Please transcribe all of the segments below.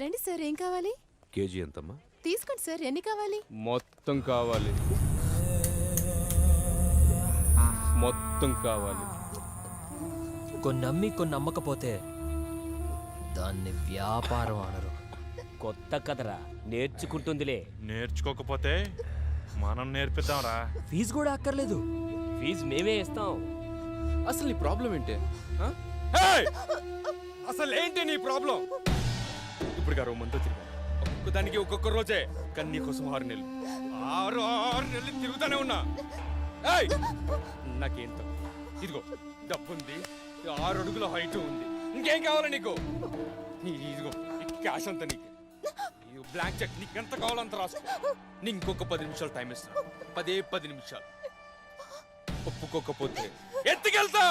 రండి సార్, ఏం కావాలి? కేజీ ఎంతమ్మా? తీసుకోండి సార్, ఎన్ని కావాలి? మొత్తం కావాలి, మొత్తం కావాలి. కొన్ని నమ్మి కొన్ని నమ్మకపోతే దాన్ని వ్యాపారం అనరు. కొత్త కదరా, నేర్చుకుంటుందిలే. నేర్చుకోకపోతే మనం నేర్పిద్దాంరా. ఫీజు కూడా అక్కర్లేదు, ఫీజు మేమే ఇస్తాం. అసలు నీ ప్రాబ్లం ఏంటి? అసలు ఏంటి నీ ప్రాబ్లం? ఇప్పుడు గారు మంతా తిరిగా ఒక్కొక్కదానికి ఒక్కొక్క రోజే, కానీ నీకోసం 6 నెలలు 6 నెలలు తిరుగుతానే ఉన్నా. నాకేంత ఇదిగో డబ్బుంది, 6 అడుగుల హైట్ ఉంది, ఇంకేం కావాలి నీకు? ఇదిగో క్యాష్ అంతా నీకు, బ్లాంక్ చెక్ నీకు ఎంత కావాలంత రాసుకో. నీ ఇంకొక 10 నిమిషాలు టైం ఇస్తున్నా, 10 నిమిషాలు. ఒప్పుకోకపోతే ఎత్తుకెళ్తా.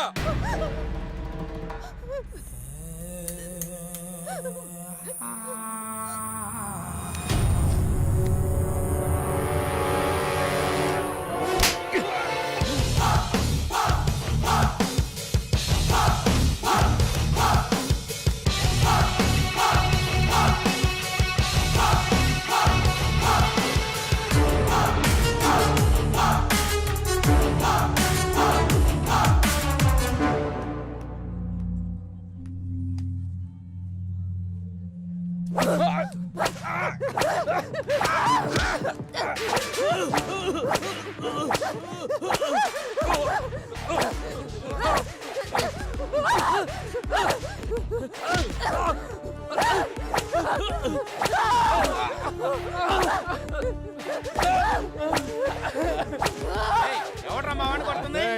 ఎవడ్రా మా వాడిని కొడుతుంది?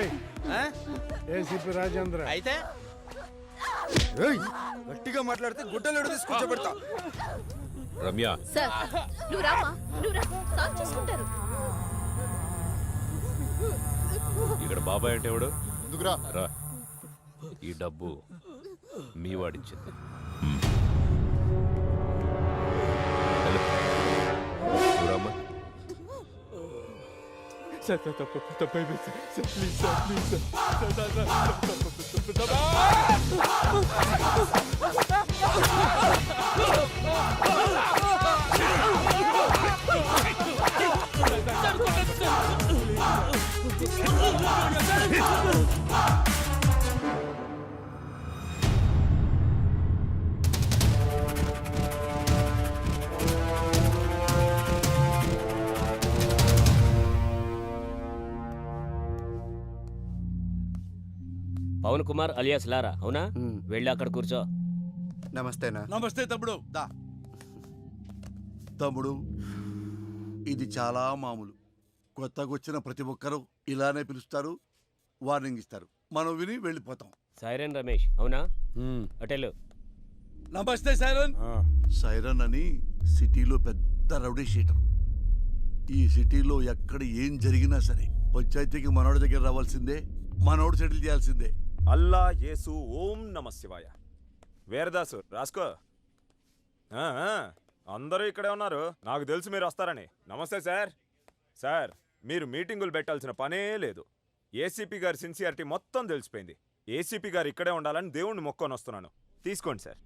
ఏసీపీ రాజేంద్ర. అయితే గట్టిగా మాట్లాడితే గుడ్డలు తీసుకొచ్చబెడతా. రమ్య, సార్ నువ్వు రామా, నువ్వు రా, సాల్వ్ చేసుకుంటారు. ఇక్కడ బాబాయ్ అంటే ఎవడు? ఎందుకురా? రా, ఈ డబ్బు మీ వాడిచ్చింది. రామ్మా. సార్ తప్పైపోయింది sir, please sir, please Pavan Kumar alias Lara, అవునా? వెళ్ళి అక్కడ కూర్చో. నమస్తేనా. నమస్తే తమ్ముడు. దా తమ్ముడు, ఇది చాలా మామూలు. కొత్తగా వచ్చిన ప్రతి ఒక్కరూ ఇలానే పిలుస్తారు, వార్నింగ్ ఇస్తారు, మనం విని వెళ్ళిపోతాం. సైరన్ రమేష్, అవునా? అటెలు. నమస్తే సైరన్. సైరన్ అని సిటీలో పెద్ద రౌడీ షీటర్. ఈ సిటీలో ఎక్కడ ఏం జరిగినా సరే పంచాయతీకి మనోడి దగ్గర రావాల్సిందే, మనోడు సెటిల్ చేయాల్సిందే. అల్లా యేసు ఓం నమ శివాయ. వీరదాసు రాసుకో. అందరూ ఇక్కడే ఉన్నారు, నాకు తెలుసు మీరు వస్తారని. నమస్తే సార్. సార్, మీరు మీటింగులు పెట్టాల్సిన పనే లేదు. ఏసీపీ గారి సిన్సియారిటీ మొత్తం తెలిసిపోయింది. ఏసీపీ గారు ఇక్కడే ఉండాలని దేవుణ్ణి మొక్కొని వస్తున్నాను. తీసుకోండి సార్.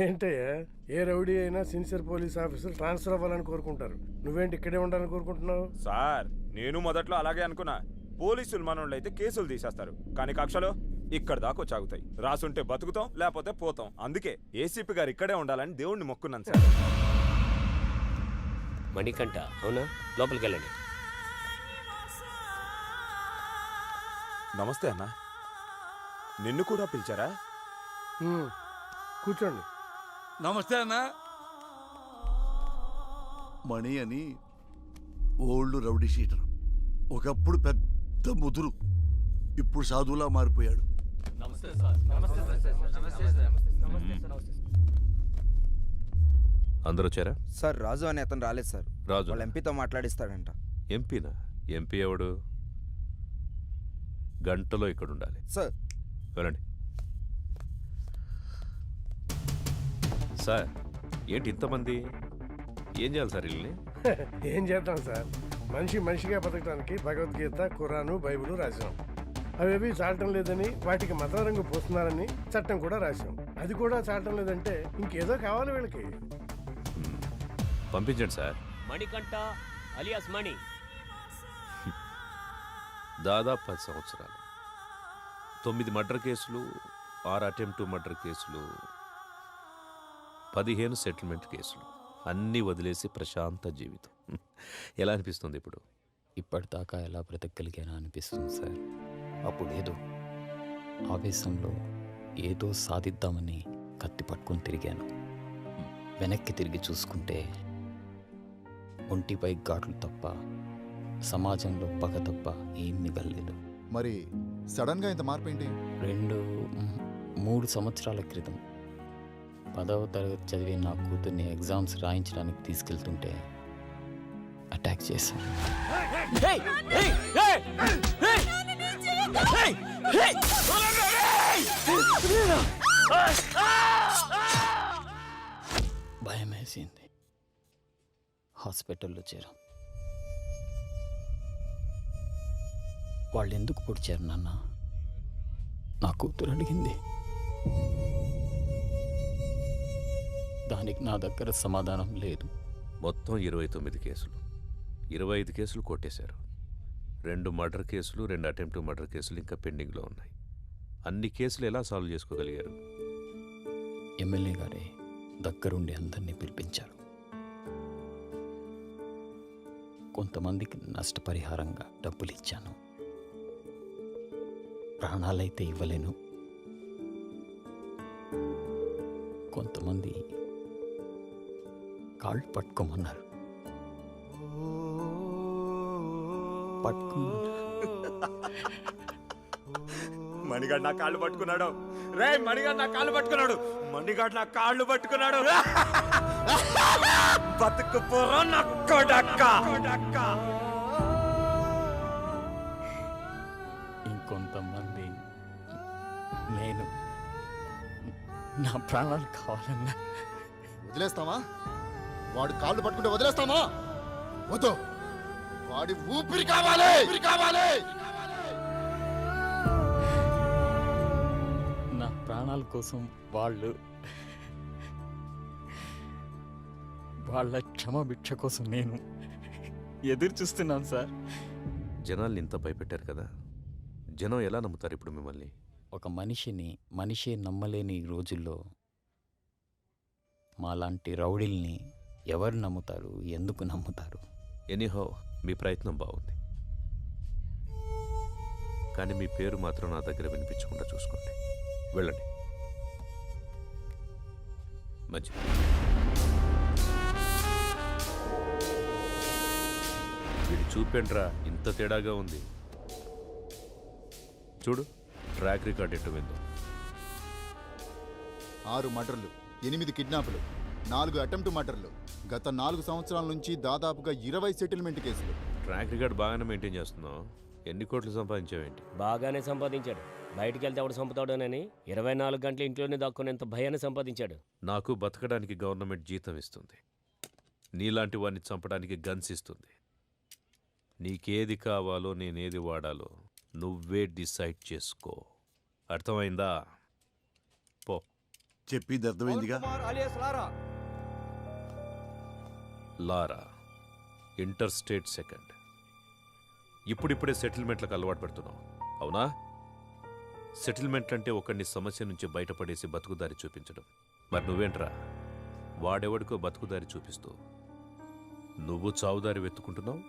ఏంటయ్యా, ఏ రౌడీ అయినా సిన్సియర్ పోలీస్ ఆఫీసర్ ట్రాన్స్ఫర్ అవ్వాలని కోరుకుంటారు. నువ్వేంటి ఇక్కడే ఉండాలని కోరుకుంటున్నావు? సార్, నేను మొదట్లో అలాగే అనుకున్నా. పోలీసులు మనోళ్ళు అయితే కేసులు తీసేస్తారు, కానీ కక్షలు ఇక్కడ దాకా వచ్చాగుతాయి. రాసుంటే బతుకుతాం, లేకపోతే పోతాం. అందుకే ఏసీపీ గారు ఇక్కడే ఉండాలని దేవుణ్ణి మొక్కున్నాను సార్. మణికంఠ, అవునా? లోపలికి వెళ్ళండి. నమస్తే అన్న. నిన్ను కూడా పిలిచారా? కూర్చోండి. నమస్తే అన్న. మణి అని ఓల్డ్ రౌడీ షీటర్. ఒకప్పుడు పెద్ద ముదురు, ఇప్పుడు సాధువులా మారిపోయాడు. అందరూ వచ్చారా? సార్, రాజు అని అతను రాలేదు సార్. రాజు వాళ్ళ ఎంపీతో మాట్లాడిస్తాడంట. ఎంపీనా? ఎంపీ ఎవడు? గంటలో ఇక్కడ ఉండాలి సార్. వెళ్ళండి. సార్, ఏంటి ఇంతమంది? ఏం చేయాలి సార్ వీళ్ళని? ఏం చేద్దాం సార్, మనిషి మనిషిగా బతకడానికి భగవద్గీత, ఖురాను, బైబిల్ రాసాం. అవేవి చాలటం లేదని వాటికి మతం రంగు పోస్తున్నారని చట్టం కూడా రాశాం. అది కూడా చాలటం లేదంటే ఇంకేదో కావాలి వీళ్ళకి. పంపించండి సార్. మణికంఠ అలియాస్ మణి. దాదాపు 10 సంవత్సరాలు, 9 మర్డర్ కేసులు, 6 అటెంప్ట్ మర్డర్ కేసులు, 15 సెటిల్మెంట్ కేసులు, అన్నీ వదిలేసి ప్రశాంత జీవితం. ఎలా అనిపిస్తుంది ఇప్పుడు? ఇప్పటిదాకా ఎలా బ్రతకగలిగానా అనిపిస్తుంది సార్. అప్పుడు ఏదో ఆవేశంలో ఏదో సాధిద్దామని కత్తి పట్టుకొని తిరిగాను. వెనక్కి తిరిగి చూసుకుంటే ఒంటిపై ఘాట్లు తప్ప, సమాజంలో పగ తప్ప ఏం మిగల్లేదు. మరి సడన్గా ఇంత మార్పు ఏంటి? 3 సంవత్సరాల క్రితం 10వ తరగతి చదివే నా కూతుర్ని ఎగ్జామ్స్ రాయించడానికి తీసుకెళ్తుంటే అటాక్ చేశాను. భయం వేసింది. హాస్పిటల్లో చేరాం. వాళ్ళు ఎందుకు పొడిచారు నాన్న? నా కూతురు అడిగింది. దానికి నా దగ్గర సమాధానం లేదు. మొత్తం 29 కేసులు, 25 కేసులు కొట్టేశారు. 2 మర్డర్ కేసులు, 2 అటెంప్ట్ మర్డర్ కేసులు ఇంకా పెండింగ్లో ఉన్నాయి. అన్ని కేసులు ఎలా సాల్వ్ చేసుకోగలిగారు? ఎమ్మెల్యే గారే దగ్గరుండి అందరినీ పిలిపించారు. కొంతమందికి నష్టపరిహారంగా డబ్బులు ఇచ్చాను. ప్రాణాలైతే ఇవ్వలేను. కొంతమంది కాళ్ళు పట్టుకోమన్నారు. మణిగాడు నా కాళ్ళు పట్టుకున్నాడు. రే మణిగాడు నా కాళ్ళు పట్టుకున్నాడు. మణిగాడు నా కాళ్ళు పట్టుకున్నాడు. బతుకుపోరా నా కొడక్క. ఇంకొంతమంది నేను నా ప్రాణాలు కావాలన్నా వదిలేస్తామా? వాడు కాళ్ళు పట్టుకుంటే వదిలేస్తామా? వద్దు, వాడి ఊపిరి కావాలి, కావాలి. నా ప్రాణాల కోసం వాళ్ళ క్షమభిక్ష కోసం నేను ఎదురు చూస్తున్నాను సార్. జనాల్ని ఇంత భయపెట్టారు కదా, జనం ఎలా నమ్ముతారు ఇప్పుడు మిమ్మల్ని? ఒక మనిషే నమ్మలేని ఈ రోజుల్లో మాలాంటి రౌడీల్ని ఎవరు నమ్ముతారు? ఎందుకు నమ్ముతారు? ఎనీహో మీ ప్రయత్నం బాగుంది, కానీ మీ పేరు మాత్రం నా దగ్గర వినిపించకుండా చూసుకోండి. వెళ్ళండి. మంచి వీడు చూపేంట్రా ఇంత తేడాగా ఉంది. చూడు ట్రాక్ రికార్డ్ ఎటు విందో. 6 మర్డర్లు, 8 కిడ్నాపులు, 4 అటెంప్ట్ మర్డర్లు, గత 4 సంవత్సరాల నుంచి దాదాపుగా 20 సెటిల్మెంట్ కేసులు. ట్రాక్ రికార్డ్ బాగానే మెయింటైన్ చేస్తున్నావు. ఎన్ని కోట్లు సంపాదించావేంటి? బాగానే సంపాదించాడు. బయటికి వెళ్తే ఎవడు చంపుతాడోనని 24 గంటలు ఇంట్లోనే దాక్కునేంత భయాన్ని సంపాదించాడు. నాకు బతకడానికి గవర్నమెంట్ జీతం ఇస్తుంది, నీలాంటి వాడిని చంపడానికి గన్స్ ఇస్తుంది. నీకేది కావాలో నేనేది వాడాలో నువ్వే డిసైడ్ చేసుకో. అర్థమైందా? పో. చెప్పింది అర్థమైందిగా? లారా ఇంటర్ స్టేట్ సెకండ్. ఇప్పుడిప్పుడే సెటిల్మెంట్లకు అలవాటు పడుతున్నావు, అవునా? సెటిల్మెంట్ అంటే ఒకడిని సమస్య నుంచి బయటపడేసి బతుకుదారి చూపించడం. మరి నువ్వేంట్రా, వాడెవడికో బతుకుదారి చూపిస్తూ నువ్వు చావుదారి వెతుకుంటున్నావు.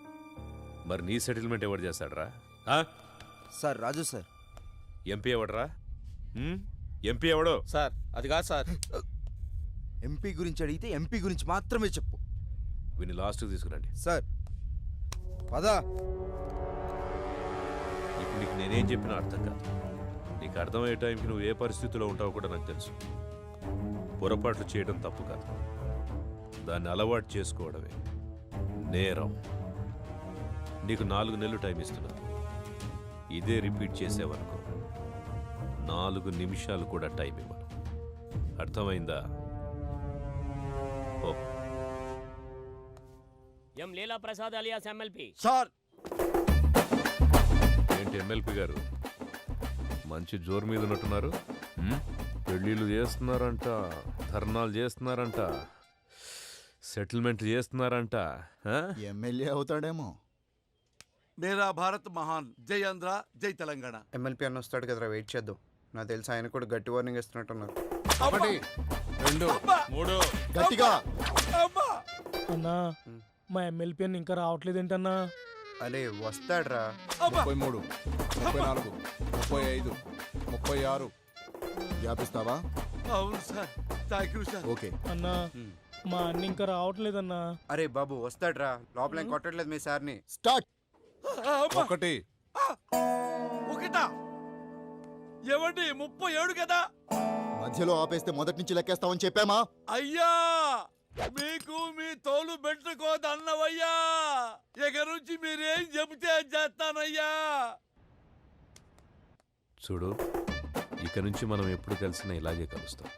మరి నీ సెటిల్మెంట్ ఎవడు చేస్తాడరా? సార్ రాజు సార్. ఎంపీ ఎవడరా? ఎంపీ ఎవడో? సార్ అది కాదు సార్. ఎంపీ గురించి అడిగితే ఎంపీ గురించి మాత్రమే చెప్పు. వీని లాస్ట్కి తీసుకురండి. సార్ పదా. ఇప్పుడు నీకు నేనేం చెప్పినా అర్థం కాదు. నీకు అర్థమయ్యే టైంకి నువ్వు ఏ పరిస్థితిలో ఉంటావో కూడా నాకు తెలుసు. పొరపాట్లు చేయడం తప్పు కాదు, దాన్ని అలవాటు చేసుకోవడమే నేరం. నీకు 4 నెలలు టైం ఇస్తున్నాను. ఇదే రిపీట్ చేసేవనుకో 4 నిమిషాలు కూడా టైం ఇవ్వను. అర్థమైందా? ఓ. ఎం లీలా ప్రసాద్ అలియాస్ ఎమ్మెల్పీ. సార్ ఏంటి ఎమ్మెల్పీ గారు, మంచి జోరు మీద ఉన్నట్టున్నారు. పెళ్ళిళ్ళు చేస్తున్నారంట, ధర్నాలు చేస్తున్నారంట, సెటిల్మెంట్ చేస్తున్నారంట. ఎమ్మెల్యే అవుతాడేమో. మేరా భారత్ మహాన్, జై ఆంధ్ర, జై తెలంగాణ. ఎమ్మెల్పీ అన్న వస్తాడు కదరా, వెయిట్ చేద్దాం. నాకు తెలిసి ఆయన కూడా గట్టి వార్నింగ్ ఇస్తున్నట్టున్నారు. 1 2 3 గట్టిగా. అన్నా మా ఎమ్మెల్పీ అని ఇంకా రావట్లేదు ఏంటన్నా? అరే వస్తాడ్రా. 33, 34, 35, 36. వ్యాపిస్తావా? అవును sir, thank you sir. Okay. అన్నా మా అన్న ఇంకా రావట్లేదన్నా. అరే బాబు వస్తాడ్రా, లోపల ఏం కొట్టట్లేదు మీ సార్ని. స్టార్ట్. 1 ఒకటా? ఏమండి 37 కదా? మధ్యలో ఆపేస్తే మొదటి నుంచి లెక్కేస్తామని చెప్పామా? అయ్యా మీకు మీ తోలు పెట్టుకోదన్నవయ్యా. ఇక నుంచి మీరేం చెబితే అది చేస్తానయ్యా. చూడు, ఇక నుంచి మనం ఎప్పుడు కలిసినా ఇలాగే కలుస్తాం.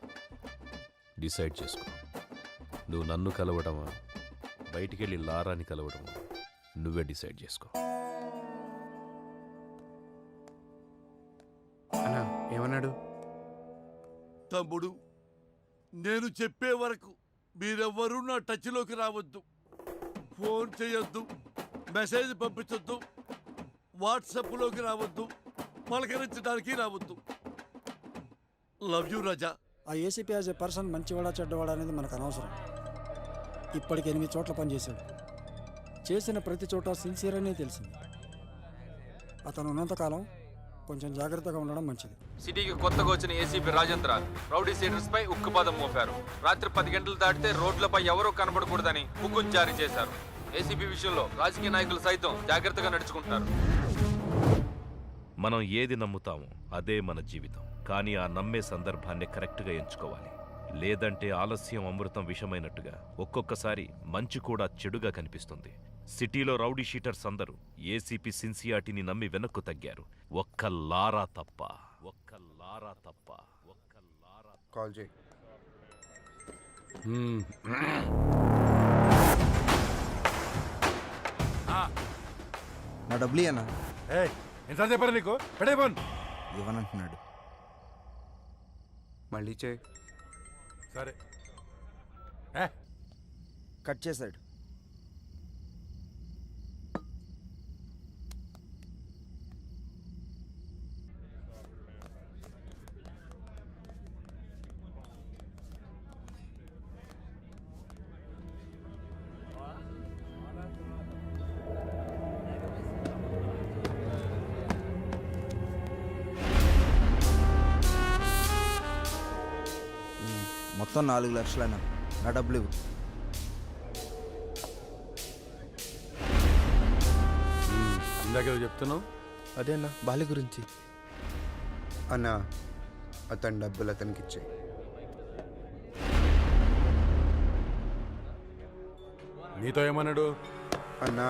డిసైడ్ చేసుకో. నువ్వు నన్ను కలవడమా, బయటికెళ్ళి లారాని కలవడమా, నువ్వే డిసైడ్ చేసుకో. అన్నా ఏమన్నాడు? తమ్ముడు, నేను చెప్పే వరకు మీరెవ్వరూ నా టచ్లోకి రావద్దు. ఫోన్ చేయొద్దు, మెసేజ్ పంపించొద్దు, వాట్సాప్లోకి రావద్దు, పలకరించడానికి రావద్దు. లవ్ యూ రాజా. ఆ ఏసీపీ యాజ్ ఎ పర్సన్ మంచివాడా చెడ్డవాడా అనేది మనకు అనవసరం. ఇప్పటికి 8 చోట్ల పనిచేశాడు. చేసిన ప్రతి చోట సిన్సియర్ అనే తెలిసింది. అతను ఉన్నంతకాలం కొంచెం జాగ్రత్తగా ఉండడం మంచిది. సిటీకి కొత్తగా వచ్చిన ఏసీపీ రాజేంద్ర రౌడీ సీడర్స్ పై ఉక్కుపాదం మోపారు. రాత్రి 10 గంటలు దాటితే రోడ్లపై ఎవరూ కనబడకూడదని హుకుం జారీ చేశారు. ఏసీపీ విషయంలో రాజకీయ నాయకులు సైతం జాగ్రత్తగా నడుచుకుంటారు. మనం ఏది నమ్ముతామో అదే మన జీవితం. కానీ ఆ నమ్మే సందర్భాన్ని కరెక్ట్గా ఎంచుకోవాలి. లేదంటే ఆలస్యం అమృతం విషమైనట్టుగా ఒక్కొక్కసారి మంచి కూడా చెడుగా కనిపిస్తుంది. సిటీలో రౌడీ షీటర్స్ అందరూ ఏసీపీ సిన్సియారిటీని నమ్మి వెనక్కు తగ్గారు. ఒక్క లారా తప్ప. కాల్ చేయి. నా డబ్బులు అన్నా. ఎంత చెప్పారు నీకు? పెడే ఫోన్. ఇవ్వనంటున్నాడు. మళ్ళీ చేయి. సరే. కట్ చేశాడు. మొత్తం 4 లక్షలైనా నా డబ్బులు ఇవ్వు. ఇందాక చెప్తున్నావు అదే అన్న బాలి గురించి. అన్న అతని డబ్బులు అతనికి ఇచ్చాయి. నీతో ఏమన్నాడు? అన్నా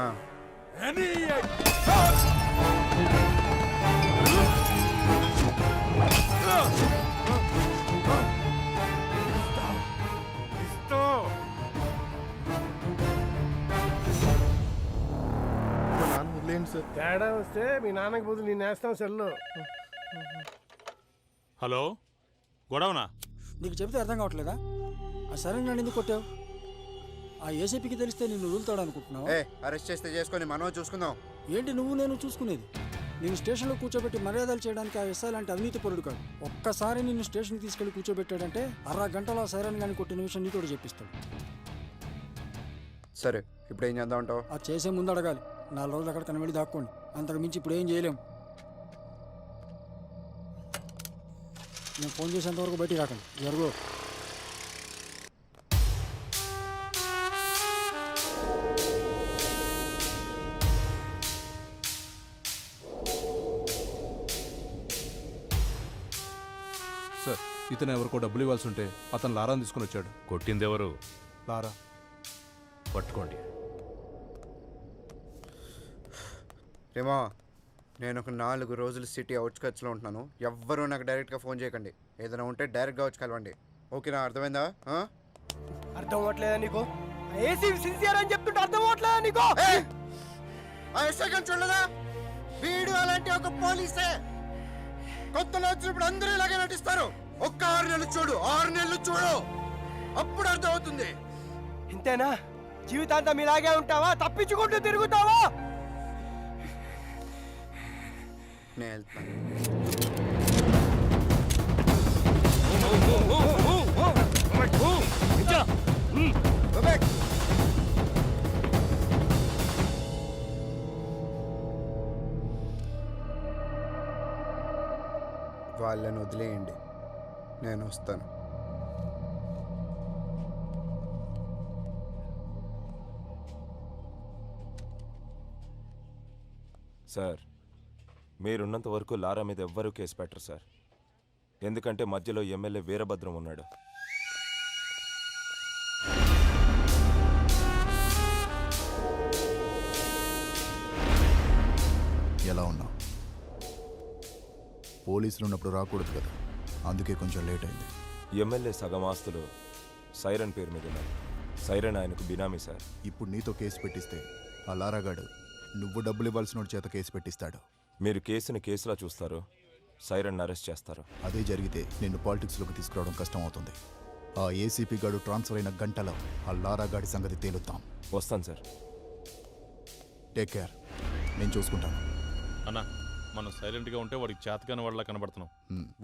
తేడా వస్తే మీ నాన్నకి బదులు నేను వేస్తాం సెల్లో. హలో, గొడవనా? నీకు చెబితే అర్థం కావట్లేదా? ఆ సరే నన్ను ఎందుకు కొట్టావు? ఆ ఏసీపీకి తెలిస్తే నిన్ను వదులుతాడు అనుకుంటున్నావు? అరెస్ట్ చేస్తే చేసుకొని మనం చూసుకుందాం. ఏంటి నువ్వు నేను చూసుకునేది? నేను స్టేషన్లో కూర్చోబెట్టి మర్యాదలు చేయడానికి ఆ ఎస్ఐ లాంటి అవినీతి పరుడు కాదు. ఒక్కసారి నిన్ను స్టేషన్కి తీసుకెళ్లి కూర్చోబెట్టాడంటే 1/2 గంటలో సైరన్ కానీ కొట్టిన విషయం నీతో చెప్పిస్తాడు. సరే, ఇప్పుడు ఏం చేద్దాం అంటావు? అది చేసే ముందు అడగాలి. 4 రోజులు అక్కడ కనబడి దాక్కోండి. అంతకు మించి ఇప్పుడు ఏం చేయలేం. నేను ఫోన్ చేసేంతవరకు బయటికి రాకండి. జరుగు. సార్, ఇతను ఎవరికో డబ్బులు ఇవ్వాల్సి ఉంటే అతను లారాని తీసుకుని వచ్చాడు. కొట్టిందెవరు? లారా. పట్టుకోండి. రేమా, నేను ఒక 4 రోజులు సిటీ అవుట్స్కట్స్లో ఉంటున్నాను. ఎవ్వరూ నాకు డైరెక్ట్గా ఫోన్ చేయకండి. ఏదైనా ఉంటే డైరెక్ట్గా వచ్చి కలవండి. ఓకేనా? అర్థమైందా? అర్థం అవ్వట్లేదా నీకు? ఏసీపీ సిన్సియర్ అని చెప్తుంటే అర్థం అవ్వట్లేదా నీకు? చూడలేదా? వీడు అలాంటి ఒక పోలీసే. కొత్తలో వచ్చినప్పుడు అందరూ ఇలాగే నటిస్తారు. ఒక్క 6 నెలలు చూడు, 6 నెలలు చూడు, అప్పుడు అర్థమవుతుంది. ఇంతేనా? జీవితాంతం ఇలాగే ఉంటావా? తప్పించుకుంటూ తిరుగుతావా? నేను వెళ్తాను. వాళ్ళని వదిలేయండి, నేను వస్తాను. సార్, మీరున్నంత వరకు లారా మీద ఎవ్వరూ కేసు పెట్టరు సార్. ఎందుకంటే మధ్యలో ఎమ్మెల్యే వీరభద్రం ఉన్నాడు. ఎలా ఉన్నావు? పోలీసులు ఉన్నప్పుడు రాకూడదు కదా, అందుకే కొంచెం లేట్ అయింది. ఎమ్మెల్యే సగం ఆస్తులు సైరన్ పేరు మీద ఉన్నాయి. సైరన్ ఆయనకు బినామీ సార్. ఇప్పుడు నీతో కేసు పెట్టిస్తే ఆ లారాగాడు నువ్వు డబ్బులు ఇవ్వాల్సిన చేత కేసు పెట్టిస్తాడు. మీరు కేసుని కేసులా చూస్తారు, సైరన్ అరెస్ట్ చేస్తారు. అదే జరిగితే నిన్ను పాలిటిక్స్లోకి తీసుకురావడం కష్టం అవుతుంది. ఆ ఏసీపీ గాడు ట్రాన్స్ఫర్ అయిన గంటలో ఆ లారాగాడి సంగతి తేలుద్దాం. వస్తాను సార్. టేక్ కేర్, నేను చూసుకుంటాను. అన్నా, మనం సైలెంట్గా ఉంటే వాడికి చేతకాని వాళ్ళ కనబడుతున్నాం.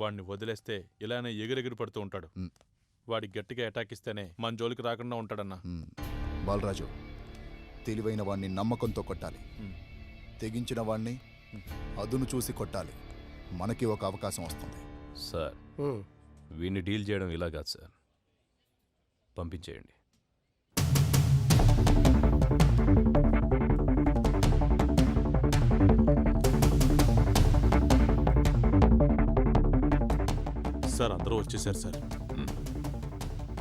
వాడిని వదిలేస్తే ఇలానే ఎగిరెగిరి పడుతూ ఉంటాడు. వాడికి గట్టిగా అటాక్ ఇస్తేనే మన జోలికి రాకుండా ఉంటాడన్నా. బాలరాజు, తెలివైన వాడిని నమ్మకంతో కొట్టాలి, తెగించిన వాడిని అదును చూసి కొట్టాలి. మనకి ఒక అవకాశం వస్తుంది. సార్, వీడిని డీల్ చేయడం ఇలా కాదు సార్, పంపించేయండి. సార్, అందరూ వచ్చేసారు సార్.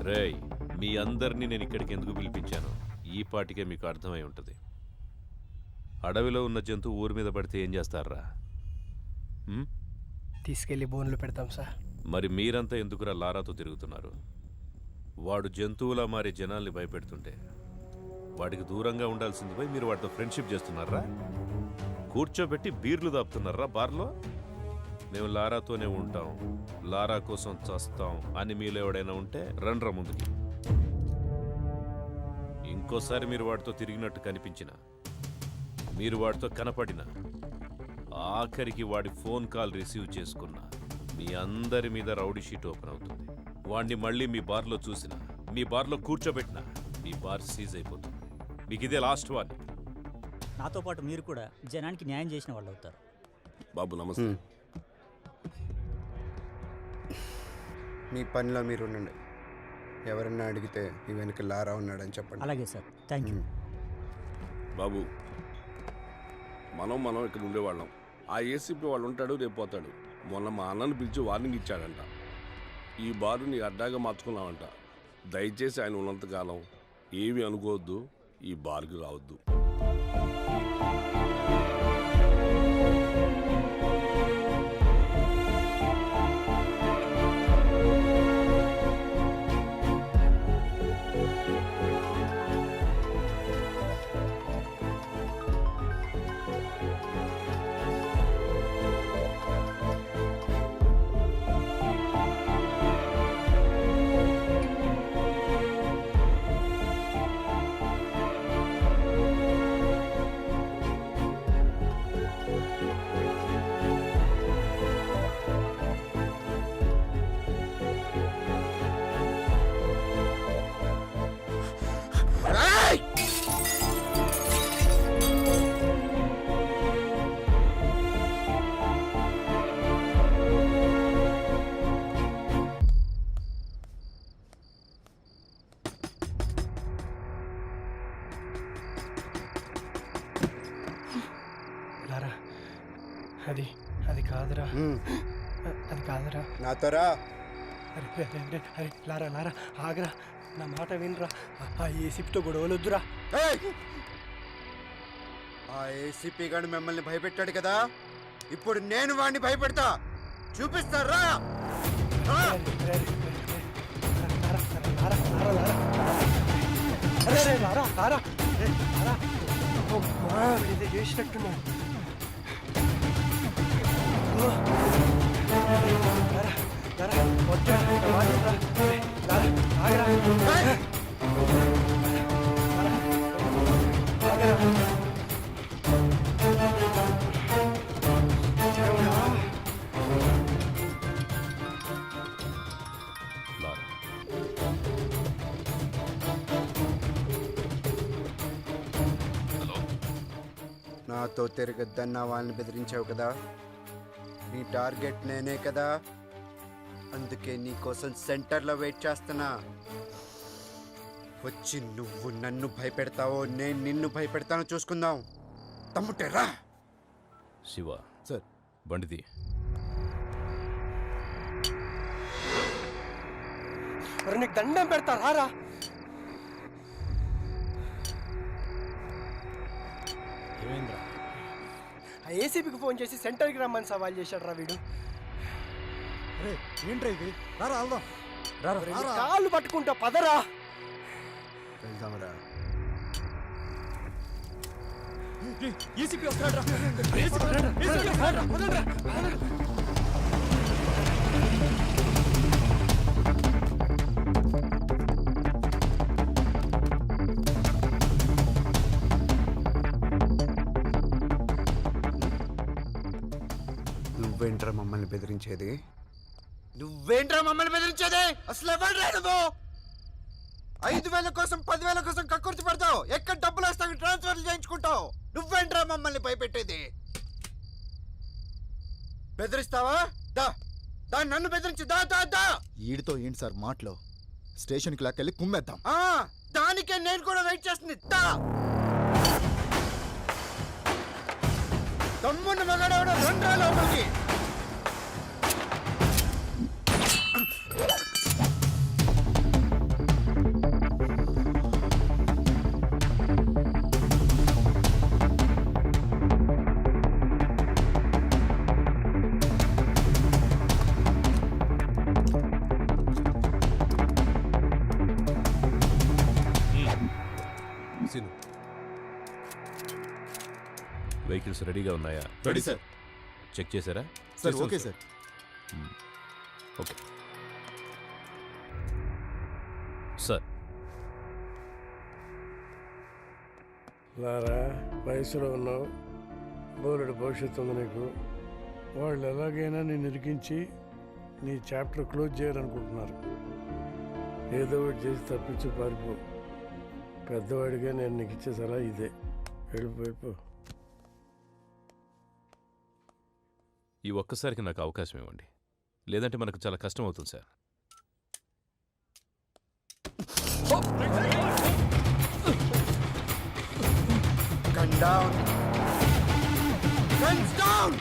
రేయ్, మీ అందరినీ నేను ఇక్కడికి ఎందుకు పిలిపించాను ఈ పాటికే మీకు అర్థమై ఉంటుంది. అడవిలో ఉన్న జంతువు ఊరి మీద పడితే ఏం చేస్తారా? తీసుకెళ్లి బోన్లు పెడతాం సార్. మరి మీరంతా ఎందుకురా లారాతో తిరుగుతున్నారు? వాడు జంతువులా మారి జనాల్ని భయపెడుతుంటే వాడికి దూరంగా ఉండాల్సింది పోయి మీరు వాడితో ఫ్రెండ్షిప్ చేస్తున్నారా? కూర్చోబెట్టి బీర్లు దాపుతున్నారా బార్లో? మేము లారాతోనే ఉంటాం, లారా కోసం చస్తాం అని మీలో ఎవడైనా ఉంటే రండ్రా ముందుకి. ఇంకోసారి మీరు వాడితో తిరిగినట్టు కనిపించిన, మీరు వాడితో కనపడిన, ఆఖరికి వాడి ఫోన్ కాల్ రిసీవ్ చేసుకున్నా మీ అందరి మీద రౌడీ షీట్ ఓపెన్ అవుతుంది. వాడిని మళ్ళీ మీ బార్లో చూసినా, మీ బార్లో కూర్చోబెట్టినా మీ బార్ సీజ్ అయిపోతుంది. మీకు ఇదే లాస్ట్ వార్నింగ్. నాతో పాటు మీరు కూడా జనానికి న్యాయం చేసిన వాళ్ళు అవుతారు. బాబు నమస్తే. మీ పనిలో మీరు ఉండండి. ఎవరన్నా అడిగితే ఈ వెనక లారా ఉన్నాడని చెప్పండి. అలాగే సార్, థ్యాంక్ యూ. బాబు, మనం ఇక్కడ ఉండేవాళ్ళం. ఆ ఏసీపీ వాళ్ళు ఉంటాడు, రేపు పోతాడు. మొన్న మా అన్నను పిలిచి వార్నింగ్ ఇచ్చాడంట. ఈ బారు నీ అడ్డాగా మార్చుకున్నావంట. దయచేసి ఆయన ఉన్నంతకాలం ఏమీ అనుకోవద్దు, ఈ బార్కి రావద్దు. అది కాదురా, అది కాదురా. నాతో రా. అరే లారా లారా, ఆగరా, నా మాట వినరా. ఆ ఏసీపీతో గొడవలొద్దురా. ఆ ఏసీపీ గారు మిమ్మల్ని భయపెట్టాడు కదా, ఇప్పుడు నేను వాడిని భయపెడతా. చూపిస్తారా? చేసినట్టున్నా నాతో తిరగద్దన్న వాళ్ళని బెదిరించావు కదా, నీ టార్గెట్ నేనే కదా, అందుకే నీ కోసం సెంటర్లో వెయిట్ చేస్తున్నా. వచ్చి నువ్వు నన్ను భయపెడతావో నేను నిన్ను భయపెడతానో చూసుకుందాం. తమ్ముటేరా శివ సార్ బండిది. మరి నీకు దండం పెడతా రారా. ఆ ఏసీపీకి ఫోన్ చేసి సెంటర్కి రమ్మని సవాల్ చేశాడు రా వీడు. ఏంట్రా ఇది? రారా వెళ్దాం. నీ కాళ్ళు పట్టుకుంటా పదరా. వెళ్దామరా. ఏసీపీ వస్తాడు. నువ్వేంట్రా మమ్మల్ని బెదిరించేది? నువ్వేంట్రా మమ్మల్ని బెదిరించేది? అసలు ఎవరు నువ్వు? 5,000 కోసం 10,000 కోసం కక్కుర్తి పడతావు, ఎక్కడ డబ్బులు వస్తావు ట్రాన్స్ఫర్లు చేయించుకుంటావు. నువ్వేంట్రా మమ్మల్ని భయపెట్టేది? బెదిరిస్తావా? దా నన్ను బెదిరించి దా దా దా. ఈడితో ఏంటి సార్ మాటలో? స్టేషన్కి లాక్కెళ్ళి కుమ్మేద్దాం. దానికే నేను కూడా వెయిట్ చేస్తుంది. దా తమ్ముని మగాడవడ రండ్రా లోపలికి. సీను, వెహికల్స్ రెడీగా ఉన్నాయా? Ready sir. చెక్ చేశారా? Sir okay sir. Okay sir. Lara, వయసులో ఉన్నావు, బోలెడు భవిష్యత్తు ఉంది నీకు. వాళ్ళు ఎలాగైనా నేను ఇరికించి నీ చాప్టర్ క్లోజ్ చేయాలనుకుంటున్నారు. ఏదో ఒకటి చేసి తప్పించి పారిపో. పెద్దవాడిగా నేను నీకు ఇచ్చే సలహా ఇదే. వెళ్ళిపో. ఈ ఒక్కసారికి నాకు అవకాశం ఇవ్వండి, లేదంటే మనకు చాలా కష్టం అవుతుంది sir. Gun down. Guns down.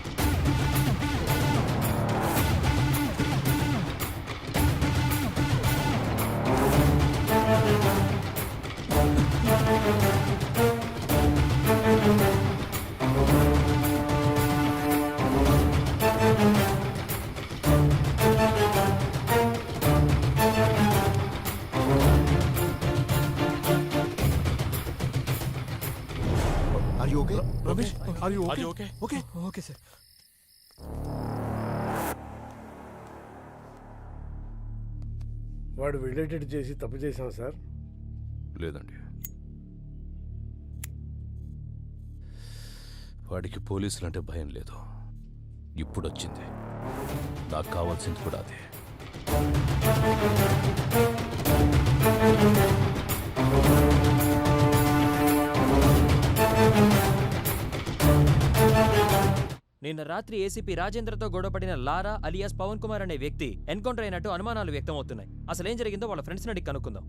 Are you okay? Ramesh, Are you okay? Are you okay? Okay okay sir. వాడు వెళ్ళేటట్టు చేసి తప్పు చేశాం సార్. లేదండి, వాడికి పోలీసులంటే భయం లేదు. ఇప్పుడు వచ్చింది. నాకు కావాల్సింది కూడా అదే. నిన్న రాత్రి ఏసీపీ రాజేంద్రతో గొడవపడిన లారా అలియాస్ పవన్ కుమార్ అనే వ్యక్తి ఎన్కౌంటర్ అయినట్టు అనుమానాలు వ్యక్తమవుతున్నాయి. అసలు ఏం జరిగిందో వాళ్ళ ఫ్రెండ్స్ని అడిగి కనుక్కుందాం.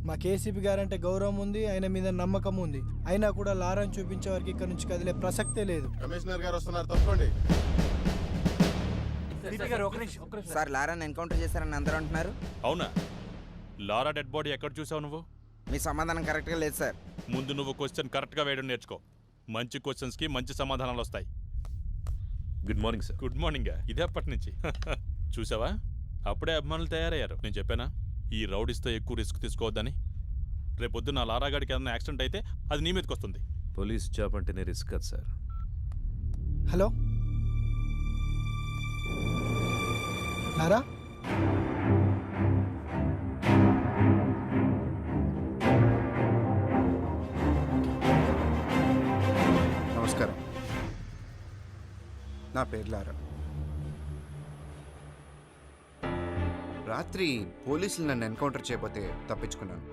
మా కేసీపీ గారంటే గౌరవం ఉంది, ఆయన మీద నమ్మకం ఉంది. అయినా కూడా లారాని చూపించే వారికి ఇక్కడ నుంచి కదిలే ప్రసక్తే లేదు. కమిషనర్ గారు వస్తున్నారు, తప్పండి. సార్, లారాని ఎన్కౌంటర్ చేశారని అందరూ అంటున్నారు. అవునా? లారా డెడ్ బాడీ ఎక్కడ చూసావు నువ్వు? మీ సమాధానం కరెక్ట్గా లేదు సార్. ముందు నువ్వు క్వశ్చన్ కరెక్ట్గా వేయడం నేర్చుకో. మంచి క్వశ్చన్స్కి మంచి సమాధానాలు వస్తాయి. Good morning sir. Good morning. ఇదే అప్పటి నుంచి చూసావా, అప్పుడే అభిమానులు తయారయ్యారు. నేను చెప్పానా ఈ రౌడీస్తో ఎక్కువ రిస్క్ తీసుకోవద్దని? రేపొద్దు నా లారాగాడికి ఏదైనా యాక్సిడెంట్ అయితే అది నీ మీదకి వస్తుంది. పోలీస్ జాబ్ అంటేనే రిస్క్ కదా సార్. హలో లారా, నా పేరు లారా. రాత్రి పోలీసులు నన్ను ఎన్కౌంటర్ చేయబోతే తప్పించుకున్నాను.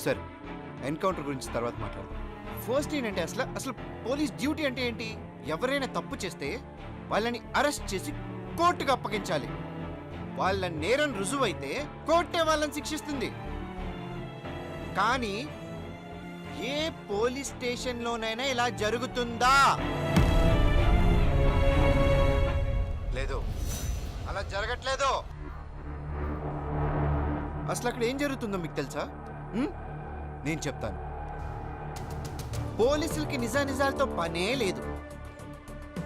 సరే, ఎన్కౌంటర్ గురించి తర్వాత మాట్లాడదాం. ఫస్ట్ ఏంటంటే అసలు పోలీస్ డ్యూటీ అంటే ఏంటి? ఎవరైనా తప్పు చేస్తే వాళ్ళని అరెస్ట్ చేసి కోర్టుకు అప్పగించాలి. వాళ్ళ నేరం రుజువైతే కోర్టే వాళ్ళని శిక్షిస్తుంది. కానీ ఏ పోలీస్ స్టేషన్లోనైనా ఇలా జరుగుతుందా? లేదు, అలా జరగట్లేదు. అసలు అక్కడ ఏం జరుగుతుందో మీకు తెలుసా? నేను చెప్తాను. పోలీసులకి నిజానిజాలతో పనే లేదు.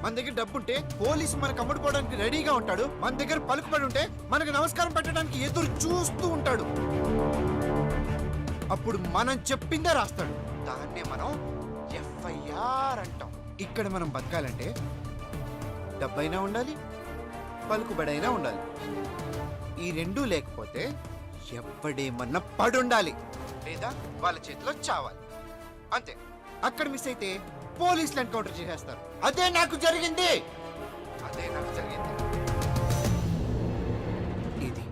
మన దగ్గర డబ్బుంటే పోలీసు మనకు అమ్ముడుపోవడానికి రెడీగా ఉంటాడు. మన దగ్గర పలుకుబడి ఉంటే మనకు నమస్కారం పెట్టడానికి ఎదురు చూస్తూ ఉంటాడు. అప్పుడు మనం చెప్పిందే రాస్తాడు. దాన్నే మనం ఎఫ్ఐఆర్ అంటాం. ఇక్కడ మనం బతకాలంటే డబ్బైనా ఉండాలి, పలుకుబడైనా ఉండాలి. ఈ రెండూ లేకపోతే ఎవడేమన్నా పడుండాలి, లేదా వాళ్ళ చేతిలో చావాలి. అంతే. అక్కడ మిస్ అయితే పోలీసులు ఎన్కౌంటర్ చేసేస్తారు. అదే నాకు జరిగింది. ఇది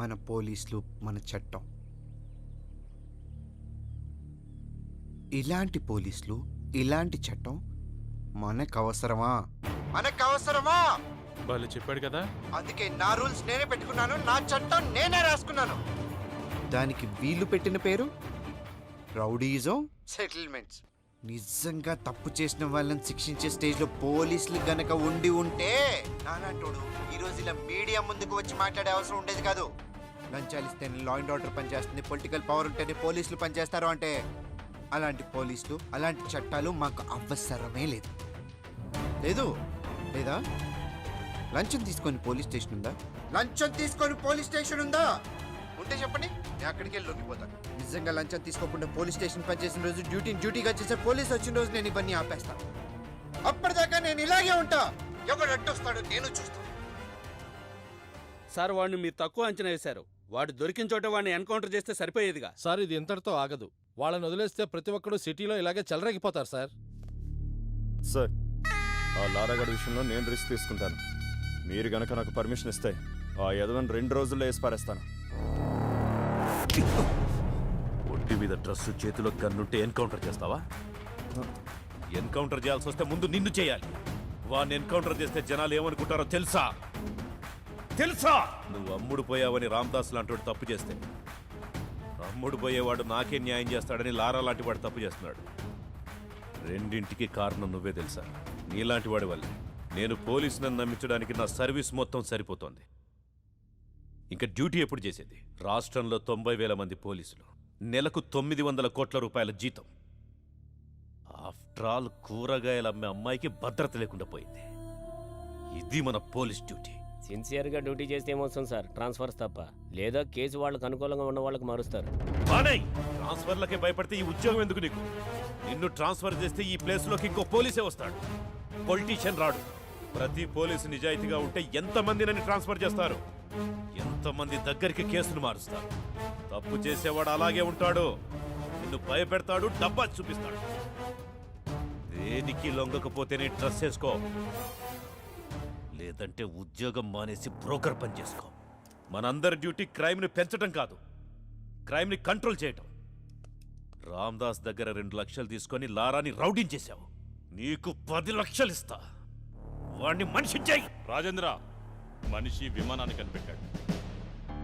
మన పోలీసులు, మన చట్టం. ఇలాంటి పోలీసులు, ఇలాంటి చట్టం మనకు అవసరమా? వాళ్ళు చెప్పాడు కదా. అందుకే నా రూల్స్ నేనే పెట్టుకున్నాను, నా చట్టం నేనే రాసుకున్నాను. దానికి వీళ్ళు పెట్టిన పేరు రౌడీజం సెటిల్మెంట్స్. నిజంగా తప్పు చేసిన వాళ్ళని శిక్షించే స్టేజ్లో పోలీసులు గనక ఉండి ఉంటే నానాటోడు ఈరోజు ఇలా మీడియా ముందుకు వచ్చి మాట్లాడే అవసరం ఉండేది కాదు. లంచాలు ఇస్తేనే లా అండ్ ఆర్డర్ పనిచేస్తుంది, పొలిటికల్ పవర్ ఉంటేనే పోలీసులు పనిచేస్తారు అంటే అలాంటి పోలీసులు, అలాంటి చట్టాలు మాకు అవసరమే లేదు. లేదా? లంచం తీసుకొని పోలీస్ స్టేషన్ ఉందా? ఉంటే చెప్పండి, నేను అక్కడికి వెళ్ళి లొంగిపోతాను. నిజంగా లంచం తీసుకోకుండా పోలీస్ స్టేషన్ పనిచేసిన రోజు డ్యూటీగా చేసే పోలీసు వచ్చిన రోజు నేను ఇవన్నీ ఆపేస్తాను. అప్పటిదాకా నేను ఇలాగే ఉంటా. ఎవడు అడ్డొస్తాడో నేను చూస్తాను. సార్, వాడిని మీరు తక్కువ అంచనా వేశారు. వాడు దొరికిన చోట వాడిని ఎన్కౌంటర్ చేస్తే సరిపోయేదిగా. సార్, ఇది ఇంతటితో ఆగదు. వాళ్ళని వదిలేస్తే ప్రతి ఒక్కడు సిటీలో ఇలాగే చెలరేగిపోతారు సార్. సార్, ఆ లారాగడ్ విషయంలో నేను రిస్క్ తీసుకుంటాను. మీరు గనక నాకు పర్మిషన్ ఇస్తే ఆ యదవని 2 రోజుల్లో వేసి పారేస్తాను. ఒంటి మీద డ్రెస్సు, చేతిలో గన్నుంటే ఎన్కౌంటర్ చేస్తావా? ఎన్కౌంటర్ చేయాల్సి వస్తే ముందు నిన్ను చేయాలి. వాడిని ఎన్కౌంటర్ చేస్తే జనాలు ఏమనుకుంటారో తెలుసా? నువ్వు అమ్ముడు పోయావని రామ్దాస్ లాంటి తప్పు చేస్తే అమ్ముడు పోయేవాడు నాకే న్యాయం చేస్తాడని లారా లాంటి వాడు తప్పు చేస్తున్నాడు. రెండింటికి కారణం నువ్వే తెలుసా? నీలాంటి వాడి వల్లే నేను పోలీసులను నమ్మించడానికి నా సర్వీస్ మొత్తం సరిపోతోంది. ఇంకా డ్యూటీ ఎప్పుడు చేసేది? రాష్ట్రంలో 90,000 మంది పోలీసులు, నెలకు 900 కోట్ల రూపాయల జీతం. ఆఫ్టర్ ఆల్ కూరగాయలు అమ్మే అమ్మాయికి భద్రత లేకుండా పోయింది. ఇది మన పోలీస్ డ్యూటీ. సిన్సియర్గా డ్యూటీ చేస్తే ఏమొస్తుంది సార్? ట్రాన్స్ఫర్స్ తప్ప. లేదా కేసు వాళ్ళకి అనుకూలంగా ఉన్న వాళ్ళకి మారుస్తారు. ట్రాన్స్ఫర్లకే భయపడితే ఈ ఉద్యోగం ఎందుకు నీకు? నిన్ను ట్రాన్స్ఫర్ చేస్తే ఈ ప్లేస్లోకి ఇంకో పోలీసే వస్తాడు, పొలిటీషియన్ రాడు. ప్రతి పోలీసు నిజాయితీగా ఉంటే ఎంతమంది నన్ను ట్రాన్స్ఫర్ చేస్తారు? ఎంతమంది దగ్గరికి కేసులు మారుస్తారు? తప్పు చేసేవాడు అలాగే ఉంటాడు. నిన్ను భయపెడతాడు, డబ్బా చూపిస్తాడు. దేనికి లొంగకపోతేనే డ్రెస్ వేసుకో, లేదంటే ఉద్యోగం మానేసి బ్రోకర్ పని చేసుకో. మనందరి డ్యూటీ క్రైమ్ని పెంచడం కాదు, క్రైమ్ని కంట్రోల్ చేయటం. రామ్దాస్ దగ్గర 2 లక్షలు తీసుకొని లారాని రౌడించేశావు. నీకు 10 లక్షలు ఇస్తా. వాణ్ణి మనిషి చేయి. రాజేంద్ర, మనిషి విమానాన్ని కనిపెట్టాడు.